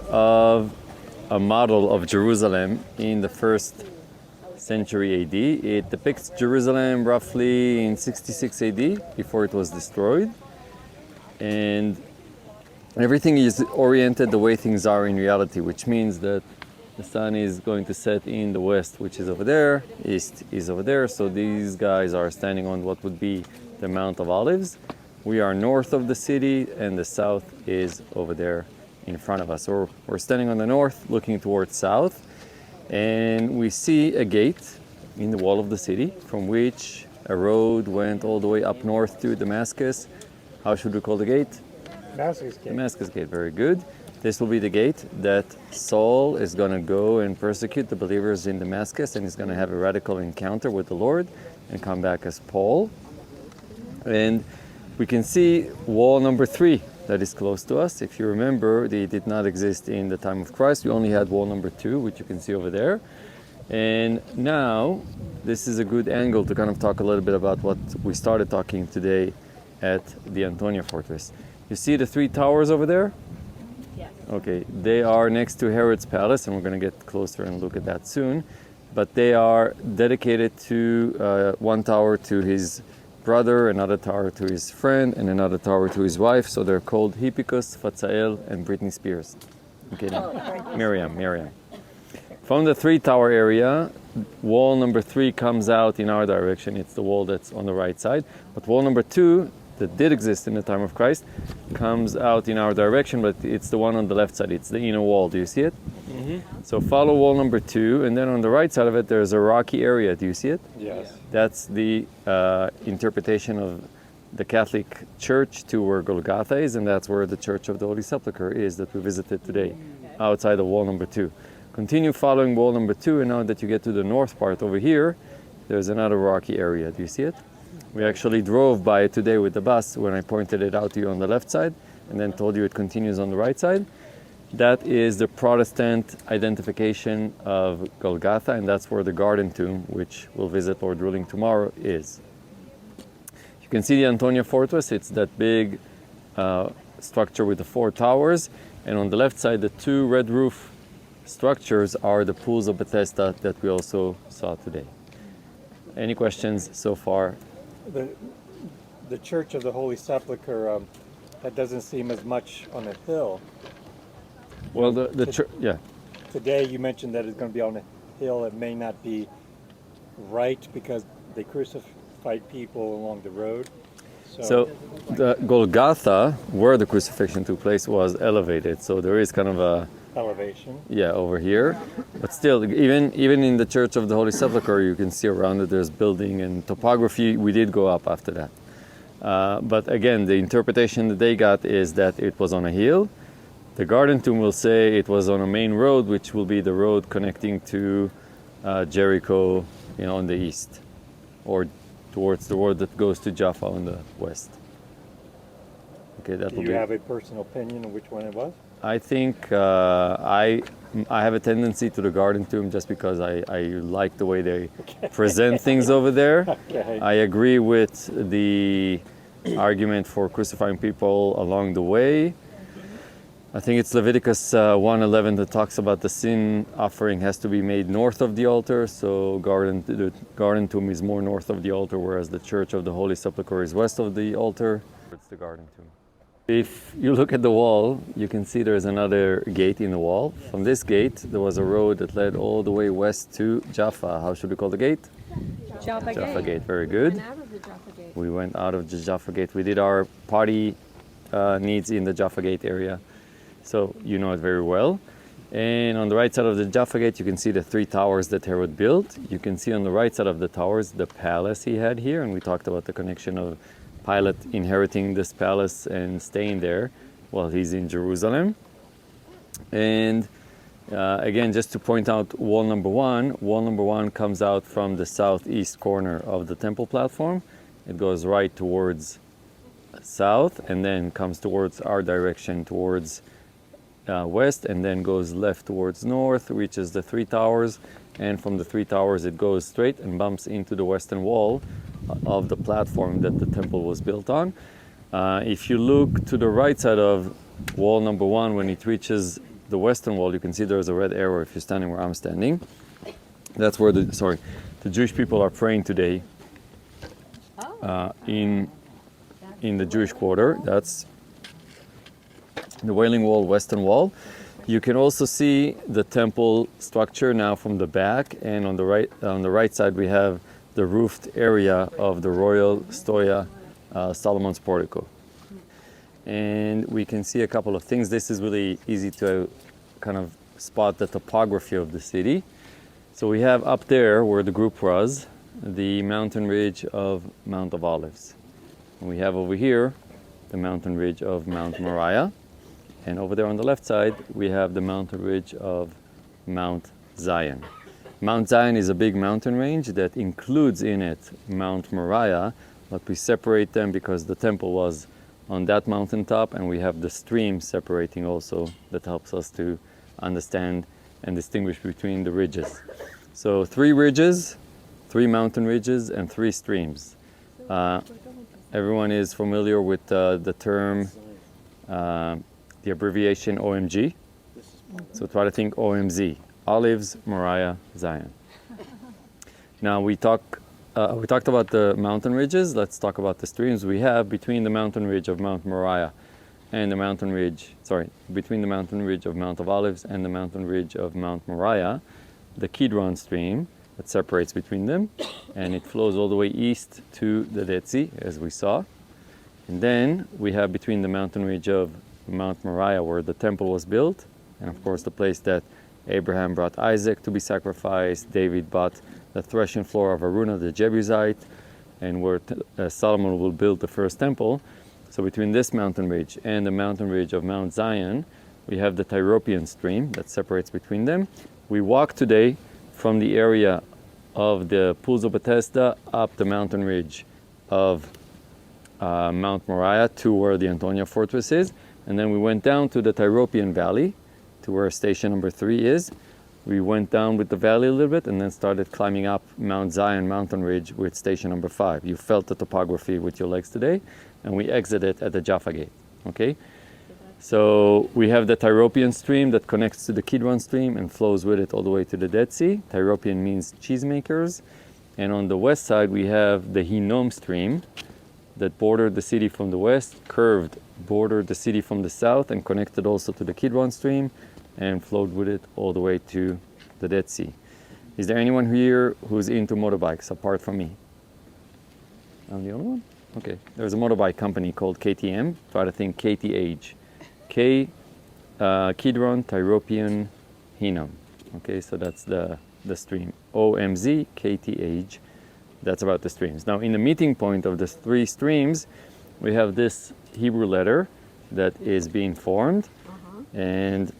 of a model of Jerusalem in the first century AD. It depicts Jerusalem roughly in 66 AD, before it was destroyed. And everything is oriented the way things are in reality, which means that the sun is going to set in the west, which is over there, east is over there. So these guys are standing on what would be the Mount of Olives. We are north of the city, and the south is over there in front of us. So we're standing on the north, looking towards south, and we see a gate in the wall of the city from which a road went all the way up north to Damascus. How should we call the gate? Damascus Gate. Damascus Gate, very good. This will be the gate that Saul is going to go and persecute the believers in Damascus, and he's going to have a radical encounter with the Lord and come back as Paul. And we can see wall number 3 that is close to us. If you remember, they did not exist in the time of Christ. We only had wall number 2, which you can see over there. And now, this is a good angle to kind of talk a little bit about what we started talking today at the Antonia Fortress. You see the 3 towers over there? Yes. Okay, they are next to Herod's palace, and we're going to get closer and look at that soon. But they are dedicated to one tower to his brother, another tower to his friend, and another tower to his wife. So they're called Hippicus, Fatsael, and Britney Spears. Okay, Miriam. From the 3 tower area, wall number 3 comes out in our direction. It's the wall that's on the right side. But wall number 2, that did exist in the time of Christ, comes out in our direction, but it's the one on the left side. It's the inner wall. Do you see it? Mm-hmm. So follow wall number 2, and then on the right side of it, there's a rocky area. Do you see it? Yes. That's the interpretation of the Catholic Church to where Golgotha is, and that's where the Church of the Holy Sepulchre is that we visited today, outside of wall number 2. Continue following wall number 2, and now that you get to the north part over here, there's another rocky area. Do you see it? We actually drove by it today with the bus when I pointed it out to you on the left side, and then told you it continues on the right side. That is the Protestant identification of Golgotha, and that's where the Garden Tomb, which we'll visit, Lord willing, tomorrow, is. You can see the Antonia Fortress. It's that big structure with the 4 towers, and on the left side, the 2 red roof structures are the pools of Bethesda that we also saw today. Any questions so far? The Church of the Holy Sepulchre, that doesn't seem as much on a hill. Well, the church, yeah. Today you mentioned that it's going to be on a hill. It may not be right because they crucified people along the road. So the Golgotha, where the crucifixion took place, was elevated. So there is kind of a elevation. Yeah, over here. But still, even in the Church of the Holy Sepulchre, you can see around it there's building and topography. We did go up after that. But again, the interpretation that they got is that it was on a hill. The Garden Tomb will say it was on a main road, which will be the road connecting to Jericho, on the east, or towards the road that goes to Jaffa on the west. Okay, that will be. Do you have a personal opinion on which one it was? I think I have a tendency to the Garden Tomb just because I like the way they present things over there. Okay. I agree with the argument for crucifying people along the way. I think it's Leviticus 1:11 that talks about the sin offering has to be made north of the altar. So the Garden Tomb is more north of the altar, whereas the Church of the Holy Sepulchre is west of the altar. It's the Garden Tomb. If you look at the wall, you can see there's another gate in the wall. From this gate, there was a road that led all the way west to Jaffa. How should we call the gate? Jaffa Jaffa Gate. Gate, very good. And out of the Jaffa Gate. We went out of the Jaffa Gate. We did our party needs in the Jaffa Gate area, so you know it very well. And on the right side of the Jaffa Gate, you can see the 3 towers that Herod built. You can see on the right side of the towers the palace he had here, and we talked about the connection of Pilate inheriting this palace and staying there while he's in Jerusalem. And again, just to point out wall number 1 comes out from the southeast corner of the temple platform. It goes right towards south and then comes towards our direction, towards west, and then goes left towards north, reaches the 3 towers, and from the 3 towers it goes straight and bumps into the western wall of the platform that the temple was built on. If you look to the right side of wall number 1, when it reaches the western wall, you can see there's a red arrow if you're standing where I'm standing. That's where the Jewish people are praying today in the Jewish quarter. That's the Wailing Wall, western wall. You can also see the temple structure now from the back, and on the right side we have the roofed area of the Royal Stoia Solomon's portico. And we can see a couple of things. This is really easy to kind of spot the topography of the city. So we have up there where the group was, the mountain ridge of Mount of Olives. And we have over here the mountain ridge of Mount Moriah. And over there on the left side, we have the mountain ridge of Mount Zion. Mount Zion is a big mountain range that includes in it Mount Moriah, but we separate them because the temple was on that mountaintop, and we have the stream separating also that helps us to understand and distinguish between the ridges. So 3 ridges, 3 mountain ridges, and 3 streams. Everyone is familiar with the term, the abbreviation OMG. So try to think OMZ, Olives, Moriah, Zion. Now we talked about the mountain ridges. Let's talk about the streams. We have between the mountain ridge of Mount Moriah and between the mountain ridge of Mount of Olives and the mountain ridge of Mount Moriah, the Kidron stream that separates between them, and it flows all the way east to the Dead Sea, as we saw. And then we have between the mountain ridge of Mount Moriah, where the temple was built, and of course the place that Abraham brought Isaac to be sacrificed, David bought the threshing floor of Araunah the Jebusite, and where Solomon will build the first temple. So between this mountain ridge and the mountain ridge of Mount Zion, we have the Tyropian stream that separates between them. We walk today from the area of the pools of Bethesda up the mountain ridge of Mount Moriah to where the Antonia fortress is, and then we went down to the Tyropian valley to where station number 3 is. We went down with the valley a little bit and then started climbing up Mount Zion mountain ridge with station number 5. You felt the topography with your legs today, and we exited at the Jaffa Gate. Okay, so we have the Tyropian stream that connects to the Kidron stream and flows with it all the way to the Dead Sea. Tyropian means cheesemakers. And on the west side we have the Hinnom stream that bordered the city from the west, curved, bordered the city from the south, and connected also to the Kidron stream and flowed with it all the way to the Dead Sea. Is there anyone here who's into motorbikes apart from me? I'm the only one? Okay. There's a motorbike company called KTM. Try to think KTH. Kidron, Tyropian, Hinnom. Okay, so that's the stream. OMZ, KTH. That's about the streams. Now in the meeting point of the 3 streams, we have this Hebrew letter that is being formed. And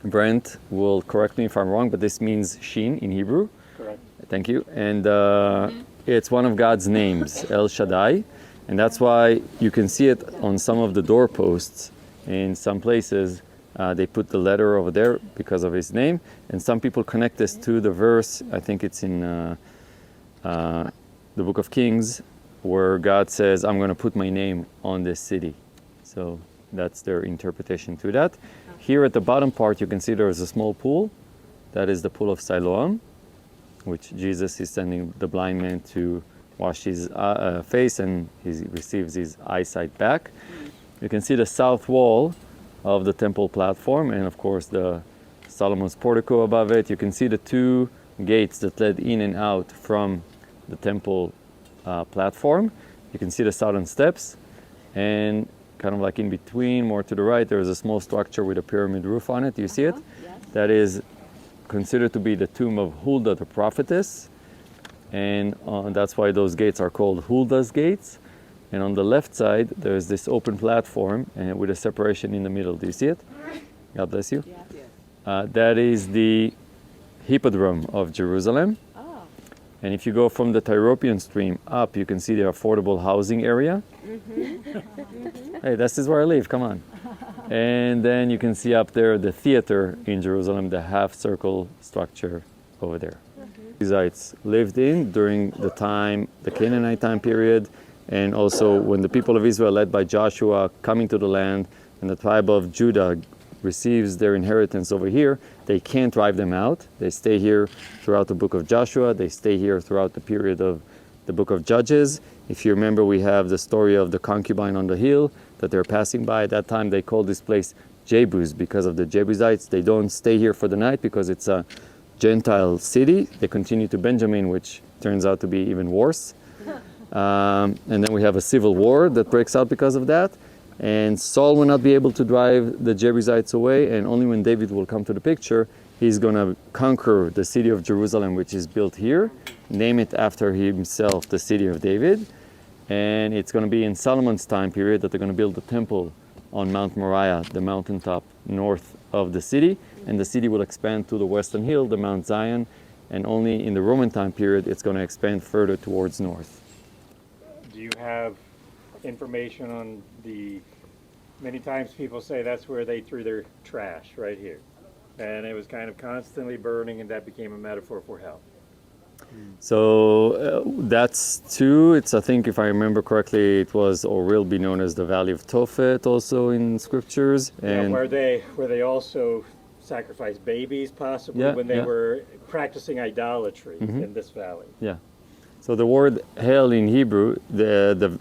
Brent will correct me if I'm wrong, but this means Shin in Hebrew. Correct. Thank you. And it's one of God's names, El Shaddai. And that's why you can see it on some of the doorposts. In some places, they put the letter over there because of his name. And some people connect this to the verse, I think it's in the book of Kings, where God says, I'm going to put my name on this city. So that's their interpretation to that. Here at the bottom part, you can see there is a small pool. That is the pool of Siloam, which Jesus is sending the blind man to wash his face, and he receives his eyesight back. You can see the south wall of the temple platform, and of course the Solomon's portico above it. You can see the 2 gates that led in and out from the temple platform. You can see the southern steps, and kind of like in between, more to the right, there is a small structure with a pyramid roof on it. Do you see it? Yes. That is considered to be the tomb of Huldah the prophetess, and that's why those gates are called Huldah's gates. And on the left side, there's this open platform and with a separation in the middle. Do you see it? God bless you. Yes. That is the Hippodrome of Jerusalem. Oh. And if you go from the Tyropian stream up, you can see the affordable housing area. Hey, this is where I live, come on. And then you can see up there the theater in Jerusalem, the half-circle structure over there. Israelites lived in during the Canaanite time period, and also when the people of Israel, led by Joshua, coming to the land, and the tribe of Judah receives their inheritance over here, they can't drive them out. They stay here throughout the book of Joshua. They stay here throughout the period of the book of Judges. If you remember, we have the story of the concubine on the hill that they're passing by. At that time, they called this place Jebus because of the Jebusites. They don't stay here for the night because it's a Gentile city. They continue to Benjamin, which turns out to be even worse. And then we have a civil war that breaks out because of that. And Saul will not be able to drive the Jebusites away, and only when David will come to the picture, he's going to conquer the city of Jerusalem, which is built here, name it after himself, the city of David. And it's going to be in Solomon's time period that they're going to build the temple on Mount Moriah, the mountaintop north of the city. And the city will expand to the western hill, the Mount Zion. And only in the Roman time period, it's going to expand further towards north. Do you have information on many times people say that's where they threw their trash, right here. And it was kind of constantly burning, and that became a metaphor for hell. So that's true. I think if I remember correctly, it was or will be known as the Valley of Tophet also in scriptures. And where they also sacrificed babies, possibly, when they were practicing idolatry in this valley. Yeah. So the word hell in Hebrew, the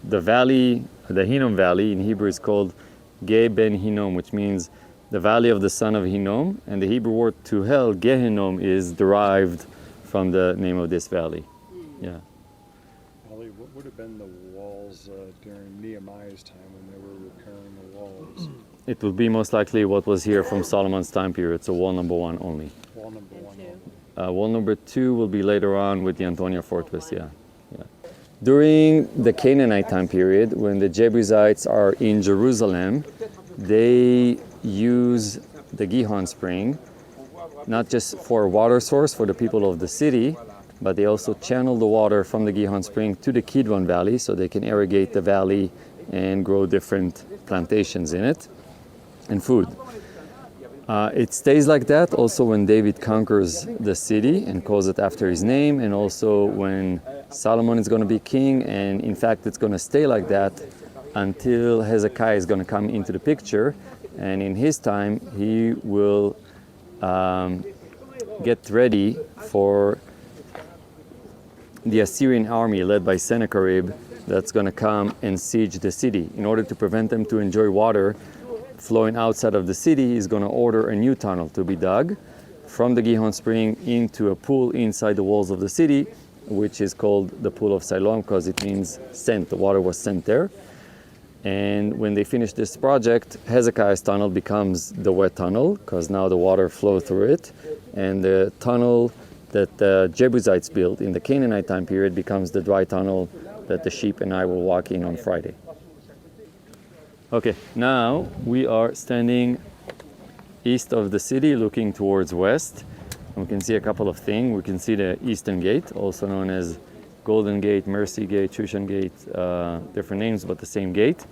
valley, the Hinnom Valley in Hebrew is called Ge Ben Hinnom, which means the valley of the son of Hinnom. And the Hebrew word to hell, Gehinnom, is derived from the name of this valley. Yeah. Ali, what would have been the walls during Nehemiah's time when they were repairing the walls? It will be most likely what was here from Solomon's time period, so wall number 1 only. Wall number 1. Wall number 2 will be later on with the Antonia fortress, yeah. During the Canaanite time period, when the Jebusites are in Jerusalem, they use the Gihon spring, not just for a water source for the people of the city, but they also channel the water from the Gihon spring to the Kidron Valley so they can irrigate the valley and grow different plantations in it and food. It stays like that also when David conquers the city and calls it after his name, and also when Solomon is going to be king, and in fact it's going to stay like that until Hezekiah is going to come into the picture, and in his time he will get ready for the Assyrian army led by Sennacherib that's going to come and siege the city. In order to prevent them to enjoy water flowing outside of the city, he's going to order a new tunnel to be dug from the Gihon spring into a pool inside the walls of the city, which is called the Pool of Siloam because it means sent. The water was sent there. And when they finish this project, Hezekiah's tunnel becomes the wet tunnel because now the water flows through it. And the tunnel that the Jebusites built in the Canaanite time period becomes the dry tunnel that the sheep and I will walk in on Friday. Okay, now we are standing east of the city looking towards west. And we can see a couple of things. We can see the Eastern Gate, also known as Golden Gate, Mercy Gate, Shushan Gate, different names, but the same gate.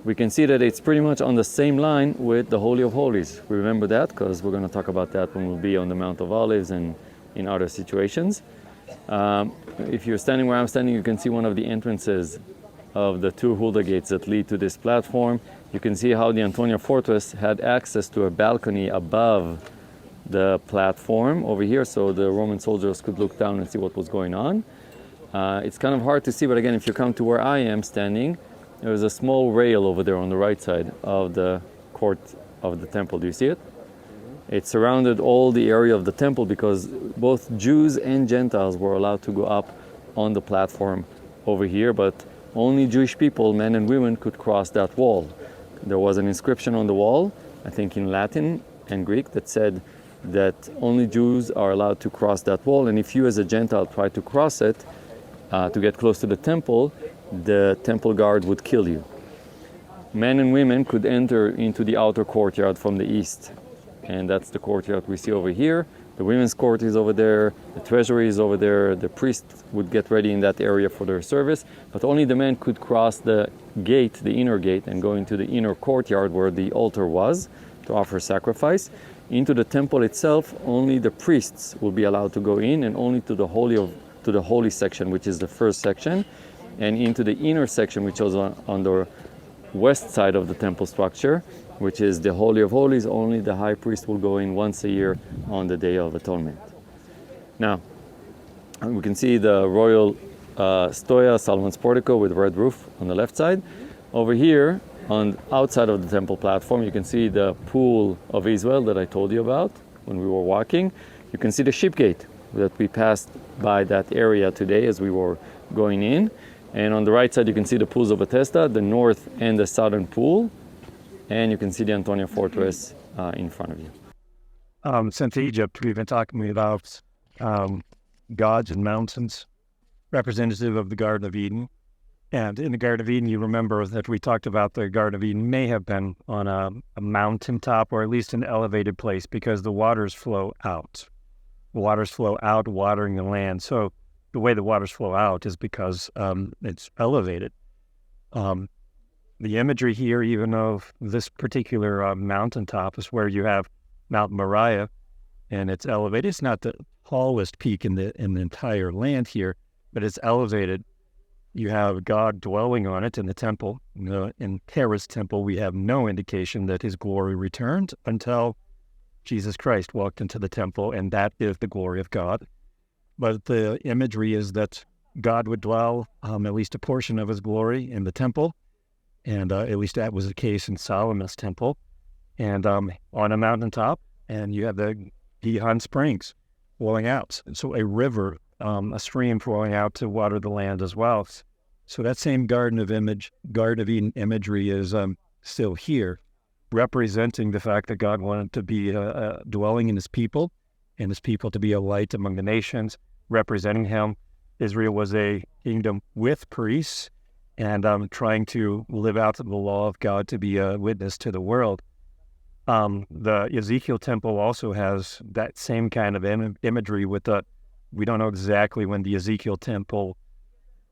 We can see that it's pretty much on the same line with the Holy of Holies. We remember that because we're going to talk about that when we'll be on the Mount of Olives and in other situations. If you're standing where I'm standing, you can see one of the entrances of the 2 Hulda gates that lead to this platform. You can see how the Antonia fortress had access to a balcony above the platform over here, so the Roman soldiers could look down and see what was going on. It's kind of hard to see, but again, if you come to where I am standing, there's a small rail over there on the right side of the court of the temple. Do you see it? It surrounded all the area of the temple because both Jews and Gentiles were allowed to go up on the platform over here, but only Jewish people, men and women, could cross that wall. There was an inscription on the wall, I think in Latin and Greek, that said that only Jews are allowed to cross that wall, and if you as a Gentile try to cross it to get close to the temple guard would kill you. Men and women could enter into the outer courtyard from the east, and that's the courtyard we see over here. The women's court is over there, the treasury is over there, the priests would get ready in that area for their service, but only the men could cross the gate, the inner gate, and go into the inner courtyard where the altar was to offer sacrifice. Into the temple itself, only the priests will be allowed to go in, and only to the holy section, which is the first section, and into the inner section, which was on the west side of the temple structure. which is the Holy of Holies. Only the high priest will go in once a year on the Day of Atonement. Now, we can see the royal stoya, Solomon's portico with red roof on the left side. Over here, on outside of the temple platform, you can see the pool of Israel that I told you about when we were walking. You can see the ship gate that we passed by that area today as we were going in. And on the right side, you can see the pools of Bethesda, the north and the southern pool. And you can see the Antonia Fortress in front of you. Since Egypt, we've been talking about gods and mountains, representative of the Garden of Eden. And in the Garden of Eden, you remember that we talked about the Garden of Eden may have been on a mountaintop or at least an elevated place because the waters flow out. The waters flow out, watering the land. So the way the waters flow out is because it's elevated. The imagery here, even of this particular mountaintop, is where you have Mount Moriah, and it's elevated. It's not the tallest peak in the entire land here, but it's elevated. You have God dwelling on it in the temple. In Herod's temple, we have no indication that his glory returned until Jesus Christ walked into the temple, and that is the glory of God. But the imagery is that God would dwell at least a portion of his glory in the temple, and at least that was the case in Solomon's temple, and on a mountaintop, and you have the Gihon Springs flowing out. So a river, a stream flowing out to water the land as well. So that same Garden of Eden imagery is still here, representing the fact that God wanted to be dwelling in his people, and his people to be a light among the nations, representing him. Israel was a kingdom with priests, and trying to live out the law of God to be a witness to the world. The Ezekiel temple also has that same kind of imagery with we don't know exactly when the Ezekiel temple,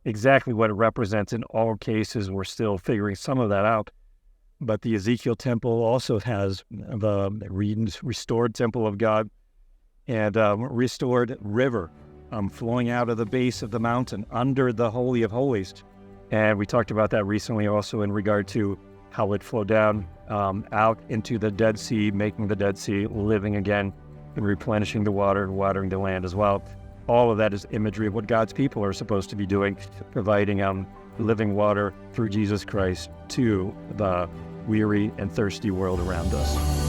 exactly what it represents in all cases. We're still figuring some of that out. But the Ezekiel temple also has the restored temple of God and restored river flowing out of the base of the mountain under the Holy of Holies. And we talked about that recently also in regard to how it flowed down out into the Dead Sea, making the Dead Sea living again and replenishing the water and watering the land as well. All of that is imagery of what God's people are supposed to be doing, providing living water through Jesus Christ to the weary and thirsty world around us.